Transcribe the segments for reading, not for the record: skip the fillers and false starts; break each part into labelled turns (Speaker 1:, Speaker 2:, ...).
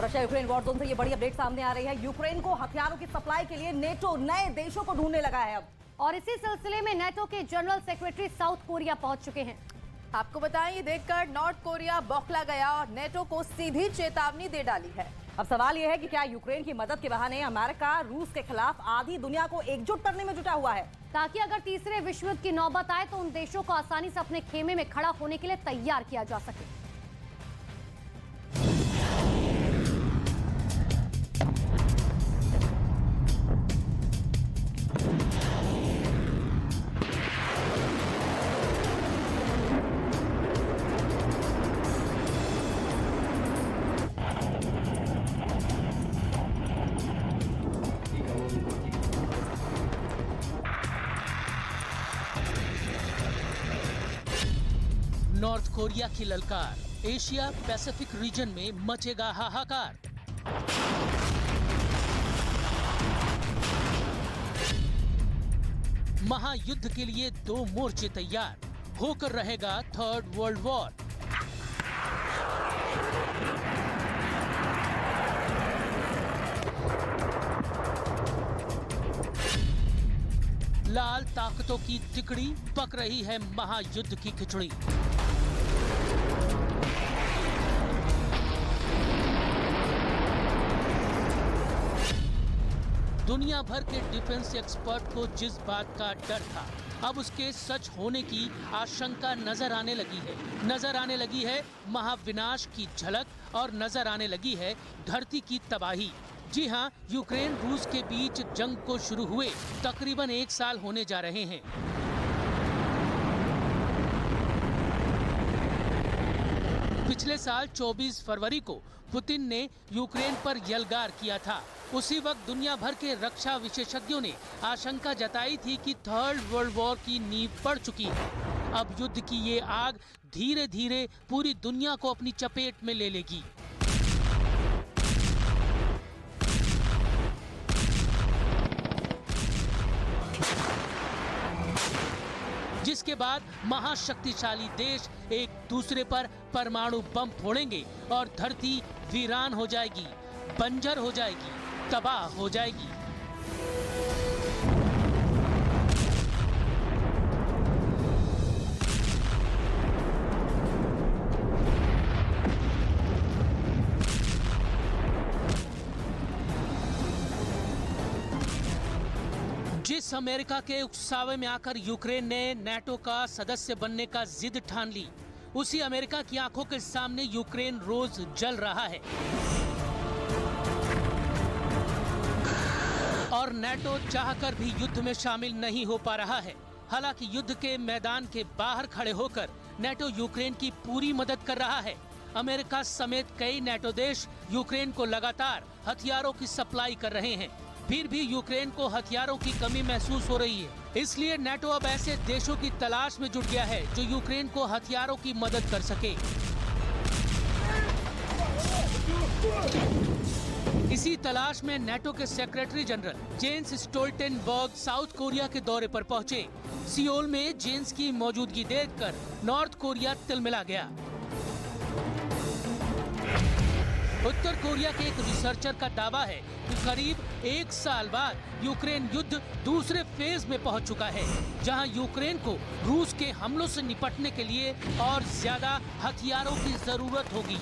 Speaker 1: Russia Ukraine war zone से ये बड़ी अपडेट सामने आ रही है। यूक्रेन को हथियारों की सप्लाई के लिए नेटो नए देशों को ढूंढने लगा है अब।
Speaker 2: और इसी सिलसिले में नेटो के जनरल सेक्रेटरी साउथ कोरिया पहुंच चुके हैं।
Speaker 3: आपको बताएं, ये देखकर नॉर्थ कोरिया बौखला गया और नेटो को सीधी चेतावनी दे डाली है।
Speaker 1: अब सवाल यह है कि क्या यूक्रेन की मदद के बहाने अमेरिका रूस के खिलाफ आधी दुनिया को एकजुट करने में जुटा हुआ है,
Speaker 2: ताकि अगर तीसरे विश्व युद्ध की नौबत आए तो उन देशों को आसानी से अपने खेमे में खड़ा होने के लिए तैयार किया जा सके।
Speaker 4: नॉर्थ कोरिया की ललकार, एशिया पैसिफिक रीजन में मचेगा हाहाकार। महायुद्ध के लिए 2 मोर्चे तैयार, होकर रहेगा थर्ड वर्ल्ड वॉर। लाल ताकतों की तिकड़ी पक रही है महायुद्ध की खिचड़ी। दुनिया भर के डिफेंस एक्सपर्ट को जिस बात का डर था, अब उसके सच होने की आशंका नजर आने लगी है महाविनाश की झलक और नजर आने लगी है धरती की तबाही। जी हां, यूक्रेन रूस के बीच जंग को शुरू हुए तकरीबन 1 साल होने जा रहे हैं। पिछले साल 24 फरवरी को पुतिन ने यूक्रेन पर यलगार किया था। उसी वक्त दुनिया भर के रक्षा विशेषज्ञों ने आशंका जताई थी कि थर्ड वर्ल्ड वॉर की नींव पड़ चुकी है। अब युद्ध की ये आग धीरे धीरे पूरी दुनिया को अपनी चपेट में ले लेगी। जिसके बाद महाशक्तिशाली देश एक दूसरे पर परमाणु बम फोड़ेंगे और धरती वीरान हो जाएगी, बंजर हो जाएगी, तबाह हो जाएगी। जिस अमेरिका के उकसावे में आकर यूक्रेन ने नेटो का सदस्य बनने का जिद ठान ली, उसी अमेरिका की आंखों के सामने यूक्रेन रोज जल रहा है और नेटो चाहकर भी युद्ध में शामिल नहीं हो पा रहा है। हालांकि युद्ध के मैदान के बाहर खड़े होकर नेटो यूक्रेन की पूरी मदद कर रहा है। अमेरिका समेत कई नेटो देश यूक्रेन को लगातार हथियारों की सप्लाई कर रहे हैं। फिर भी यूक्रेन को हथियारों की कमी महसूस हो रही है। इसलिए नेटो अब ऐसे देशों की तलाश में जुट गया है जो यूक्रेन को हथियारों की मदद कर सके। इसी तलाश में नेटो के secretary general Jens Stoltenberg south Korea के दौरे पर पहुंचे। सियोल में जेन्स की मौजूदगी देखकर नॉर्थ कोरिया तिलमिला गया। उत्तर कोरिया के एक रिसर्चर का दावा है कि करीब 1 साल बाद यूक्रेन युद्ध दूसरे फेज में पहुंच चुका है, जहां यूक्रेन को रूस के हमलों से निपटने के लिए और ज्यादा हथियारों की जरूरत होगी।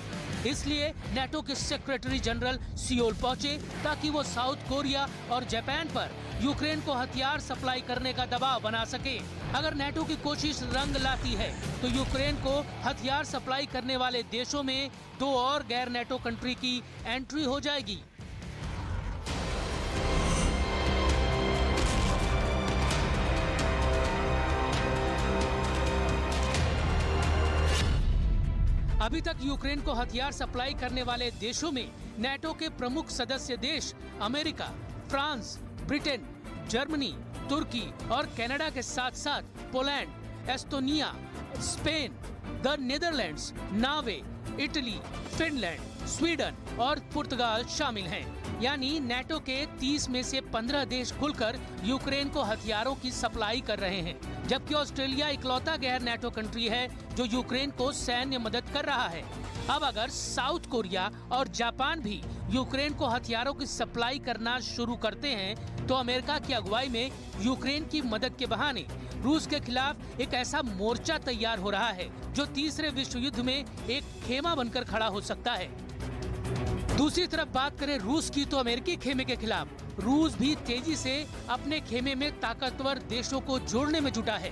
Speaker 4: इसलिए नेटो के सेक्रेटरी जनरल सियोल पहुंचे ताकि वो साउथ कोरिया और जापान पर यूक्रेन को हथियार सप्लाई करने का दबाव बना सके। अगर नेटो की कोशिश रंग लाती है तो यूक्रेन को हथियार सप्लाई करने वाले देशों में 2 और गैर नेटो कंट्री की एंट्री हो जाएगी। अभी तक यूक्रेन को हथियार सप्लाई करने वाले देशों में नेटो के प्रमुख सदस्य देश अमेरिका, फ्रांस, ब्रिटेन, जर्मनी, तुर्की और कनाडा के साथ साथ Poland, Estonia, Spain, the Netherlands, Norway, Italy, Finland, Sweden और पुर्तगाल शामिल हैं। यानी नेटो के 30 में से 15 देश खुलकर यूक्रेन को हथियारों की सप्लाई कर रहे हैं। जबकि ऑस्ट्रेलिया इकलौता गैर नेटो कंट्री है जो यूक्रेन को सैन्य मदद कर रहा है। अब अगर साउथ कोरिया और जापान भी यूक्रेन को हथियारों की सप्लाई करना शुरू करते हैं तो अमेरिका की अगुवाई में यूक्रेन की मदद के बहाने रूस के खिलाफ एक ऐसा मोर्चा तैयार हो रहा है जो तीसरे विश्व युद्ध में एक खेमा बनकर खड़ा हो सकता है। दूसरी तरफ बात करें रूस की तो अमेरिकी खेमे के खिलाफ रूस भी तेजी से अपने खेमे में ताकतवर देशों को जोड़ने में जुटा है।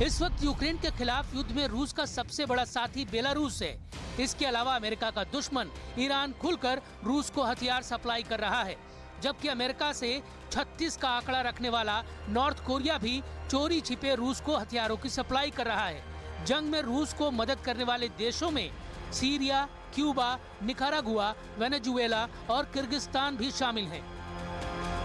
Speaker 4: इस वक्त यूक्रेन के खिलाफ युद्ध में रूस का सबसे बड़ा साथी बेलारूस है। इसके अलावा अमेरिका का दुश्मन ईरान खुलकर रूस को हथियार सप्लाई कर रहा है, जबकि अमेरिका से 36 का आंकड़ा रखने वाला नॉर्थ कोरिया भी चोरी छिपे रूस को हथियारों की सप्लाई कर रहा है। जंग में रूस को मदद करने वाले देशों में सीरिया, क्यूबा, निकारागुआ, वेनेजुएला और किर्गिस्तान भी शामिल हैं।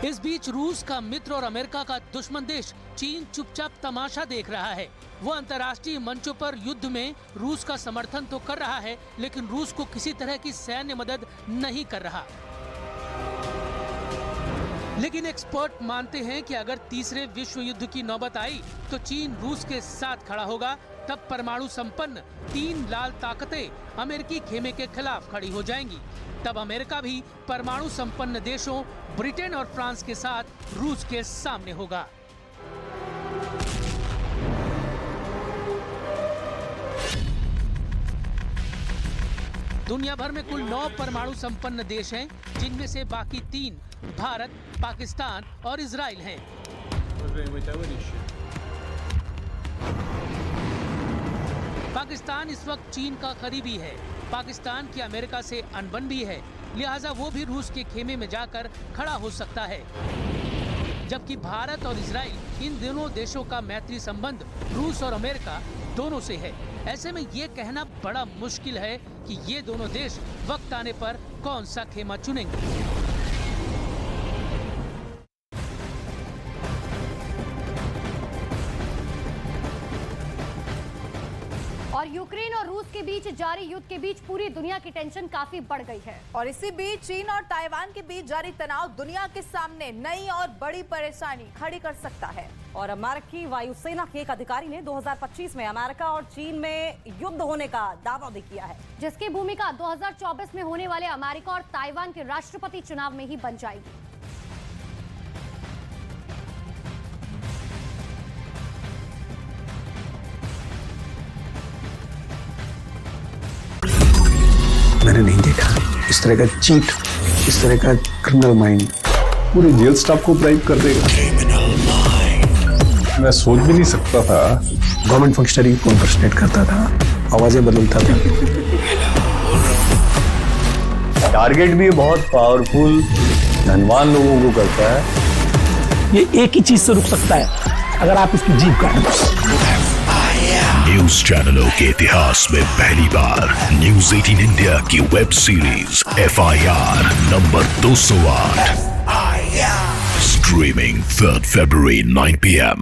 Speaker 4: इस बीच रूस का मित्र और अमेरिका का दुश्मन देश चीन चुपचाप तमाशा देख रहा है। वो अंतर्राष्ट्रीय मंचों पर युद्ध में रूस का समर्थन तो कर रहा है, लेकिन रूस को किसी तरह की सैन्य मदद नहीं कर रहा। लेकिन एक्सपर्ट मानते हैं कि अगर तीसरे विश्व युद्ध की नौबत आई तो चीन रूस के साथ खड़ा होगा। तब परमाणु संपन्न 3 लाल ताकतें अमेरिकी खेमे के खिलाफ खड़ी हो जाएंगी। तब अमेरिका भी परमाणु संपन्न देशों ब्रिटेन और फ्रांस के साथ रूस के सामने होगा। दुनिया भर में कुल 9 परमाणु संपन्न देश हैं, जिनमें से बाकी 3 भारत, पाकिस्तान और इजराइल हैं। पाकिस्तान इस वक्त चीन का करीबी है। पाकिस्तान की अमेरिका से अनबन भी है, लिहाजा वो भी रूस के खेमे में जाकर खड़ा हो सकता है। जबकि भारत और इजराइल इन दोनों देशों का मैत्री संबंध रूस और अमेरिका दोनों से है। ऐसे में ये कहना बड़ा मुश्किल है कि ये दोनों देश वक्त आने पर कौन सा खेमा चुनेंगे।
Speaker 2: और यूक्रेन और रूस के बीच जारी युद्ध के बीच पूरी दुनिया की टेंशन काफी बढ़ गई है।
Speaker 3: और इसी बीच चीन और ताइवान के बीच जारी तनाव दुनिया के सामने नई और बड़ी परेशानी खड़ी कर सकता है।
Speaker 1: और अमेरिकी वायुसेना के एक अधिकारी ने 2025 में अमेरिका और चीन में युद्ध होने का दावा भी किया है,
Speaker 2: जिसकी भूमिका 2024 में होने वाले अमेरिका और ताइवान के राष्ट्रपति चुनाव में ही बन जाएगी।
Speaker 5: मैंने नहीं देखा इस तरह का चीट, इस तरह का क्रिमिनल माइंड पूरे जेल स्टाफ को ब्राइब कर देगा। मैं सोच भी नहीं सकता था गवर्नमेंट फंक्शनरी को इम्पर्सनेट करता था, आवाजें बदलता था।
Speaker 6: टारगेट भी बहुत पावरफुल धनवान लोगों को करता है।
Speaker 5: ये एक ही चीज से रुक सकता है, अगर आप इसकी जीभ काट दो।
Speaker 7: न्यूज चैनलों के इतिहास में पहली बार न्यूज 18 इंडिया की web series FIR number 208 streaming 3 February 9 PM